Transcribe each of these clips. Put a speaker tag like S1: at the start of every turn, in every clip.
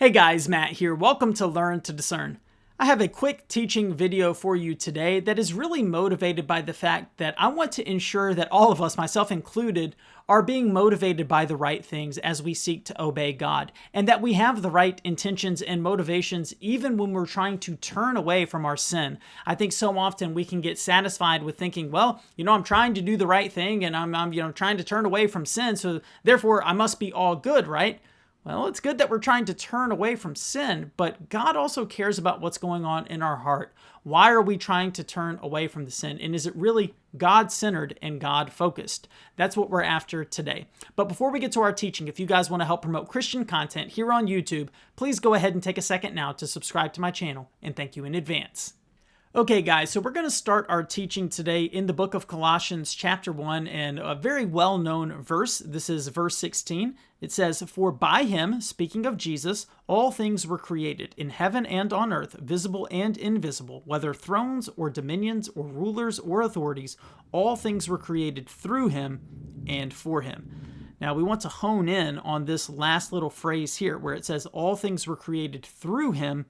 S1: Hey guys, Matt here. Welcome to Learn to Discern. I have a quick teaching video for you today that is really motivated by the fact that I want to ensure that all of us, myself included, are being motivated by the right things as we seek to obey God, and that we have the right intentions and motivations even when we're trying to turn away from our sin. I think so often we can get satisfied with thinking, well, I'm trying to do the right thing and I'm trying to turn away from sin, so therefore I must be all good, right? Well, it's good that we're trying to turn away from sin, but God also cares about what's going on in our heart. Why are we trying to turn away from the sin? And is it really God-centered and God-focused? That's what we're after today. But before we get to our teaching, if you guys want to help promote Christian content here on YouTube, please go ahead and take a second now to subscribe to my channel, and thank you in advance. Okay, guys, so we're going to start our teaching today in the book of Colossians chapter 1 and a very well-known verse. This is verse 16. It says, "For by him," speaking of Jesus, "all things were created, in heaven and on earth, visible and invisible, whether thrones or dominions or rulers or authorities, all things were created through him and for him." Now, we want to hone in on this last little phrase here where it says, "all things were created through him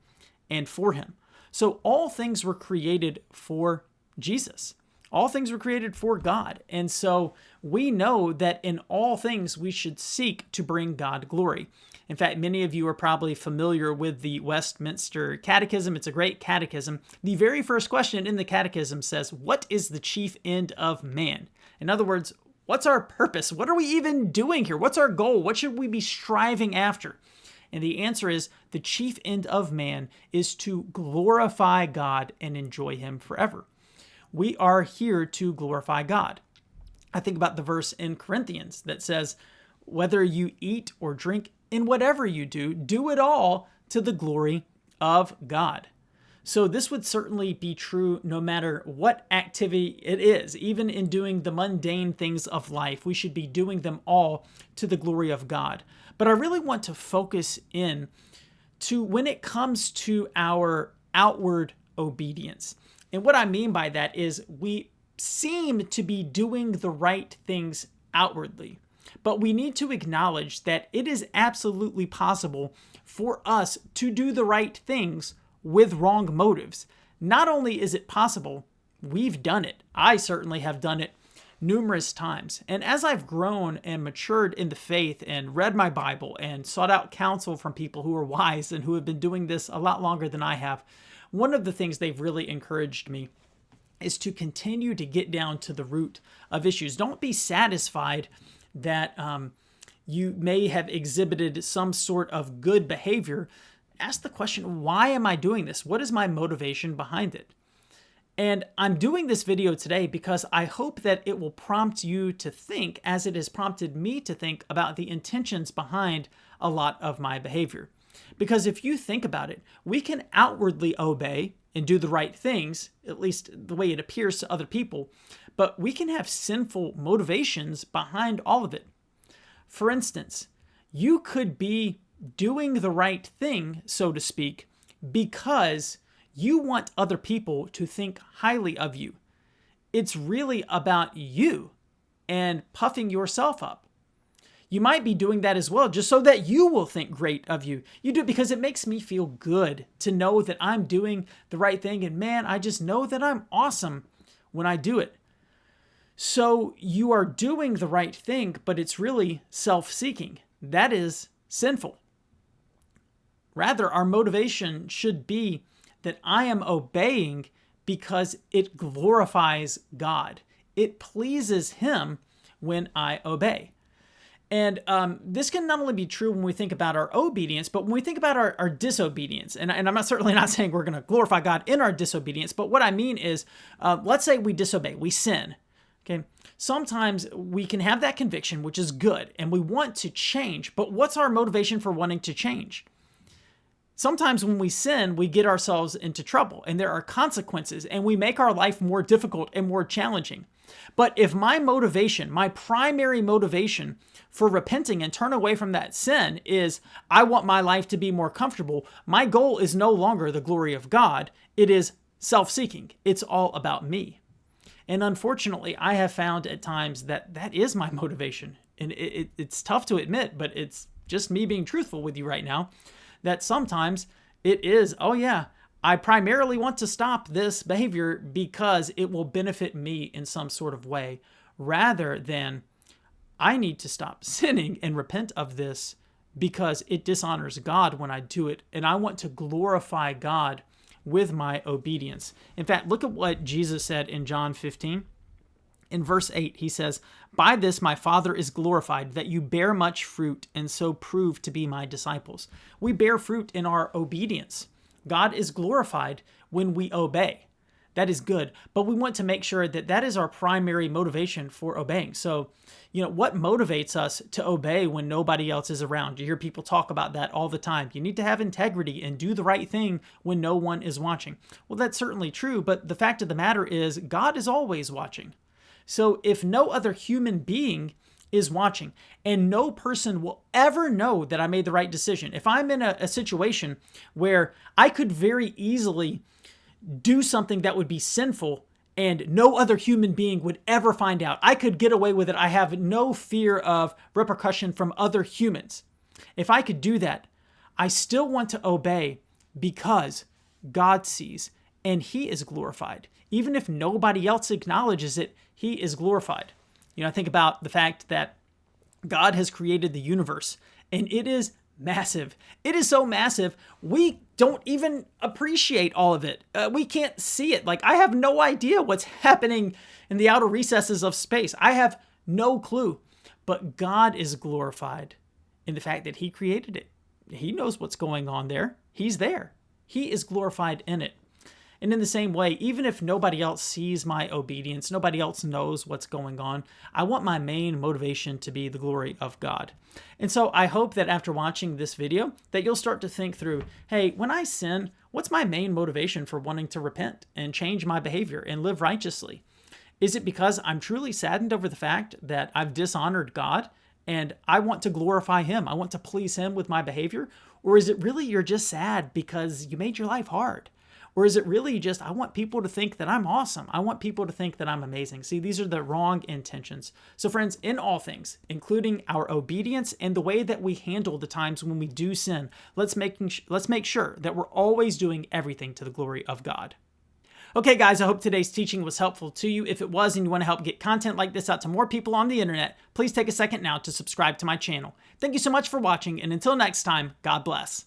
S1: and for him." So all things were created for Jesus. All things were created for God. And so we know that in all things we should seek to bring God glory. In fact, many of you are probably familiar with the Westminster Catechism. It's a great catechism. The very first question in the catechism says, "What is the chief end of man?" In other words, what's our purpose? What are we even doing here? What's our goal? What should we be striving after? And the answer is the chief end of man is to glorify God and enjoy him forever. We are here to glorify God. I think about the verse in Corinthians that says, "Whether you eat or drink, in whatever you do, do it all to the glory of God." So this would certainly be true no matter what activity it is. Even in doing the mundane things of life, we should be doing them all to the glory of God. But I really want to focus in to when it comes to our outward obedience. And what I mean by that is we seem to be doing the right things outwardly, but we need to acknowledge that it is absolutely possible for us to do the right things with wrong motives. Not only is it possible, we've done it. I certainly have done it numerous times. And as I've grown and matured in the faith and read my Bible and sought out counsel from people who are wise and who have been doing this a lot longer than I have, one of the things they've really encouraged me is to continue to get down to the root of issues. Don't be satisfied that you may have exhibited some sort of good behavior. Ask the question, why am I doing this? What is my motivation behind it? And I'm doing this video today because I hope that it will prompt you to think, as it has prompted me to think, about the intentions behind a lot of my behavior. Because if you think about it, we can outwardly obey and do the right things, at least the way it appears to other people, but we can have sinful motivations behind all of it. For instance, you could be doing the right thing, so to speak, because you want other people to think highly of you. It's really about you and puffing yourself up. You might be doing that as well, just so that you will think great of you. You do it because it makes me feel good to know that I'm doing the right thing. And man, I just know that I'm awesome when I do it. So you are doing the right thing, but it's really self-seeking. That is sinful. Rather, our motivation should be that I am obeying because it glorifies God. It pleases him when I obey. And this can not only be true when we think about our obedience, but when we think about our disobedience. And I'm certainly not saying we're going to glorify God in our disobedience, but what I mean is, let's say we disobey, we sin. Okay. Sometimes we can have that conviction, which is good, and we want to change. But what's our motivation for wanting to change? Sometimes when we sin, we get ourselves into trouble and there are consequences and we make our life more difficult and more challenging. But if my motivation, my primary motivation for repenting and turn away from that sin is I want my life to be more comfortable, my goal is no longer the glory of God. It is self-seeking. It's all about me. And unfortunately, I have found at times that that is my motivation. And it's tough to admit, but it's just me being truthful with you right now. that sometimes it is, oh yeah, I primarily want to stop this behavior because it will benefit me in some sort of way, rather than I need to stop sinning and repent of this because it dishonors God when I do it, and I want to glorify God with my obedience. In fact, look at what Jesus said in John 15. In verse 8, he says, "By this my Father is glorified, that you bear much fruit and so prove to be my disciples." We bear fruit in our obedience. God is glorified when we obey. That is good, but we want to make sure that that is our primary motivation for obeying. So, what motivates us to obey when nobody else is around? You hear people talk about that all the time. You need to have integrity and do the right thing when no one is watching. Well, that's certainly true, but the fact of the matter is God is always watching. So if no other human being is watching and no person will ever know that I made the right decision, if I'm in a situation where I could very easily do something that would be sinful and no other human being would ever find out, I could get away with it. I have no fear of repercussion from other humans. If I could do that, I still want to obey because God sees and he is glorified. Even if nobody else acknowledges it, he is glorified. I think about the fact that God has created the universe and it is massive. It is so massive, we don't even appreciate all of it. We can't see it. Like, I have no idea what's happening in the outer recesses of space. I have no clue. But God is glorified in the fact that he created it. He knows what's going on there. He's there. He is glorified in it. And in the same way, even if nobody else sees my obedience, nobody else knows what's going on, I want my main motivation to be the glory of God. And so I hope that after watching this video, that you'll start to think through, hey, when I sin, what's my main motivation for wanting to repent and change my behavior and live righteously? Is it because I'm truly saddened over the fact that I've dishonored God and I want to glorify him? I want to please him with my behavior? Or is it really you're just sad because you made your life hard? Or is it really just, I want people to think that I'm awesome. I want people to think that I'm amazing. See, these are the wrong intentions. So friends, in all things, including our obedience and the way that we handle the times when we do sin, let's make sure that we're always doing everything to the glory of God. Okay, guys, I hope today's teaching was helpful to you. If it was and you want to help get content like this out to more people on the internet, please take a second now to subscribe to my channel. Thank you so much for watching, and until next time, God bless.